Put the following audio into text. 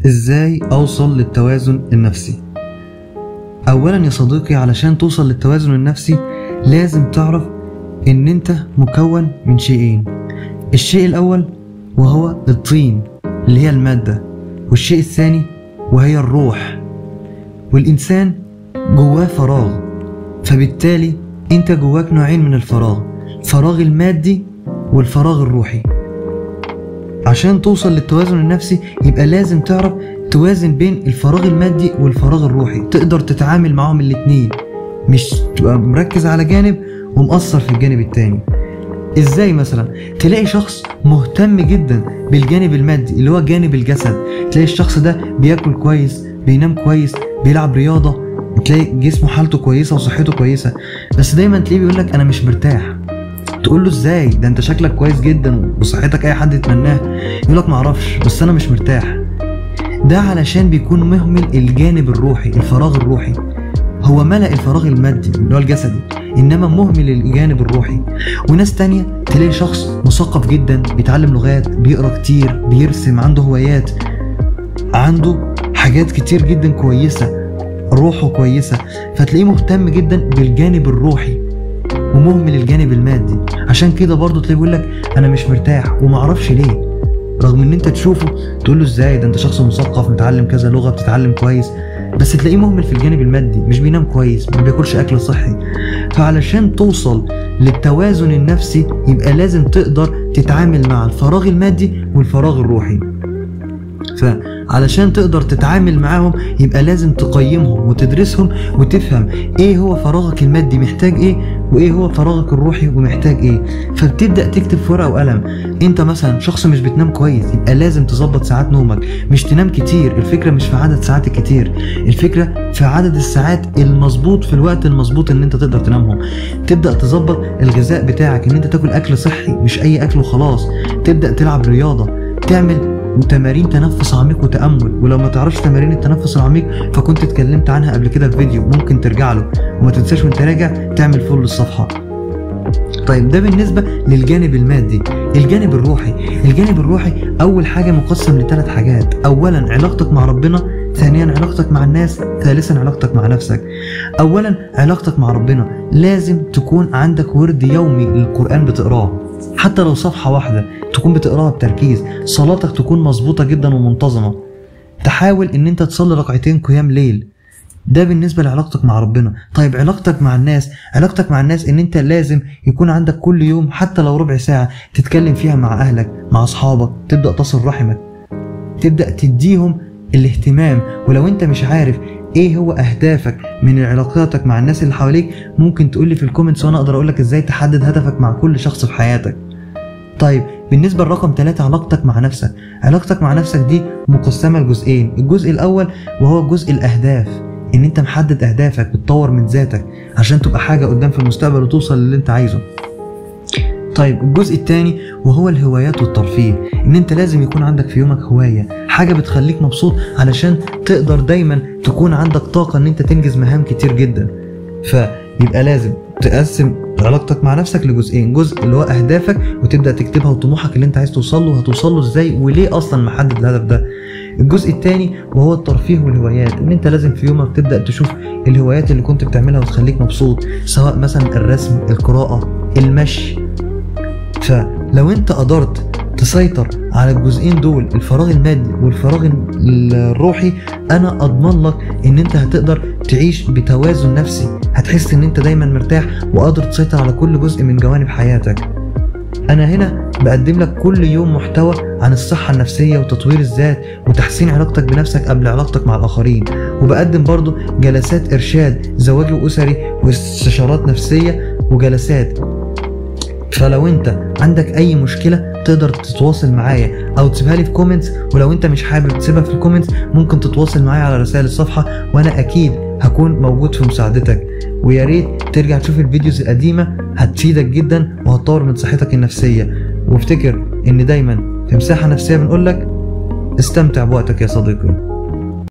ازاي اوصل للتوازن النفسي؟ اولا يا صديقي، علشان توصل للتوازن النفسي لازم تعرف ان انت مكون من شيئين. الشيء الاول وهو الطين اللي هي المادة، والشيء الثاني وهي الروح. والانسان جواه فراغ، فبالتالي انت جواك نوعين من الفراغ، الفراغ المادي والفراغ الروحي. عشان توصل للتوازن النفسي يبقى لازم تعرف توازن بين الفراغ المادي والفراغ الروحي، تقدر تتعامل معهم الاتنين، مش تبقى مركز على جانب ومقصر في الجانب التاني. ازاي؟ مثلا تلاقي شخص مهتم جدا بالجانب المادي اللي هو جانب الجسد، تلاقي الشخص ده بياكل كويس، بينام كويس، بيلعب رياضة، تلاقي جسمه حالته كويسة وصحته كويسة، بس دايما تلاقيه بيقولك انا مش مرتاح. تقول له ازاي؟ ده انت شكلك كويس جدا وصحتك اي حد يتمناها. يقولك معرفش بس انا مش مرتاح. ده علشان بيكون مهمل الجانب الروحي، الفراغ الروحي. هو ملأ الفراغ المادي اللي هو الجسدي، انما مهمل الجانب الروحي. وناس تانية تلاقي شخص مثقف جدا، بيتعلم لغات، بيقرا كتير، بيرسم، عنده هوايات، عنده حاجات كتير جدا كويسة، روحه كويسة، فتلاقيه مهتم جدا بالجانب الروحي ومهمل الجانب المادي. عشان كده برضه تلاقيه بيقول لك انا مش مرتاح ومعرفش ليه، رغم ان انت تشوفه تقول له ازاي؟ ده انت شخص مثقف، متعلم كذا لغة، بتتعلم كويس، بس تلاقيه مهمل في الجانب المادي، مش بينام كويس، ما بياكلش اكل صحي. فعلشان توصل للتوازن النفسي يبقى لازم تقدر تتعامل مع الفراغ المادي والفراغ الروحي. فعلشان تقدر تتعامل معاهم يبقى لازم تقيمهم وتدرسهم وتفهم ايه هو فراغك المادي محتاج ايه، وايه هو فراغك الروحي ومحتاج ايه. فبتبدأ تكتب في ورقة وقلم. انت مثلا شخص مش بتنام كويس، يبقى لازم تظبط ساعات نومك، مش تنام كتير. الفكرة مش في عدد ساعات الكتير، الفكرة في عدد الساعات المظبوط في الوقت المظبوط ان انت تقدر تنامهم. تبدأ تظبط الغذاء بتاعك، ان انت تاكل اكل صحي مش اي اكل وخلاص. تبدأ تلعب رياضة، تعمل وتمارين تنفس عميق وتأمل. ولو ما تعرفش تمارين التنفس العميق فكنت اتكلمت عنها قبل كده في فيديو، ممكن ترجع له، وما تنساش وانت راجع تعمل فولو للصفحة. طيب ده بالنسبة للجانب المادي. الجانب الروحي أول حاجة مقسم لثلاث حاجات. أولا علاقتك مع ربنا، ثانيا علاقتك مع الناس، ثالثا علاقتك مع نفسك. أولا علاقتك مع ربنا، لازم تكون عندك ورد يومي للقرآن بتقراه، حتى لو صفحة واحدة تكون بتقراها بتركيز. صلاتك تكون مظبوطة جدا ومنتظمة، تحاول ان انت تصلي ركعتين قيام ليل. ده بالنسبة لعلاقتك مع ربنا. طيب علاقتك مع الناس ان انت لازم يكون عندك كل يوم حتى لو ربع ساعة تتكلم فيها مع اهلك، مع اصحابك، تبدأ تصل رحمك، تبدأ تديهم الاهتمام. ولو انت مش عارف ايه هو اهدافك من علاقاتك مع الناس اللي حواليك، ممكن تقولي في الكومنتس وانا اقدر اقولك ازاي تحدد هدفك مع كل شخص في حياتك. طيب بالنسبة لرقم 3 علاقتك مع نفسك. علاقتك مع نفسك دي مقسمة لجزئين. الجزء الاول وهو جزء الاهداف، ان انت محدد اهدافك، بتطور من ذاتك عشان تبقى حاجة قدام في المستقبل وتوصل للي انت عايزه. طيب الجزء الثاني وهو الهوايات والترفيه، ان انت لازم يكون عندك في يومك هواية، حاجة بتخليك مبسوط علشان تقدر دايما تكون عندك طاقة ان انت تنجز مهام كتير جدا. فيبقى لازم تقسم علاقتك مع نفسك لجزئين، جزء اللي هو اهدافك وتبدأ تكتبها وطموحك اللي انت عايز توصل له، هتوصل له ازاي وليه اصلا محدد الهدف ده. الجزء الثاني وهو الترفيه والهوايات، ان انت لازم في يومك تبدأ تشوف الهوايات اللي كنت بتعملها وتخليك مبسوط، سواء مثلا الرسم، القراءة، المشي. فلو انت قدرت تسيطر على الجزئين دول، الفراغ المادي والفراغ الروحي، انا اضمن لك ان انت هتقدر تعيش بتوازن نفسي، هتحس ان انت دايما مرتاح وقادر تسيطر على كل جزء من جوانب حياتك. انا هنا بقدم لك كل يوم محتوى عن الصحة النفسية وتطوير الذات وتحسين علاقتك بنفسك قبل علاقتك مع الاخرين، وبقدم برضو جلسات ارشاد زواجي واسري واستشارات نفسية وجلسات. فلو انت عندك اي مشكلة تقدر تتواصل معايا او تسيبها لي في كومنتس، ولو انت مش حابب تسيبها في الكومنتس ممكن تتواصل معايا على رسائل الصفحة، وانا اكيد هكون موجود في مساعدتك. ويا ريت ترجع تشوف الفيديوز القديمة، هتفيدك جدا وهتطور من صحتك النفسية. وافتكر ان دايما في مساحة نفسية بنقولك استمتع بوقتك يا صديقي.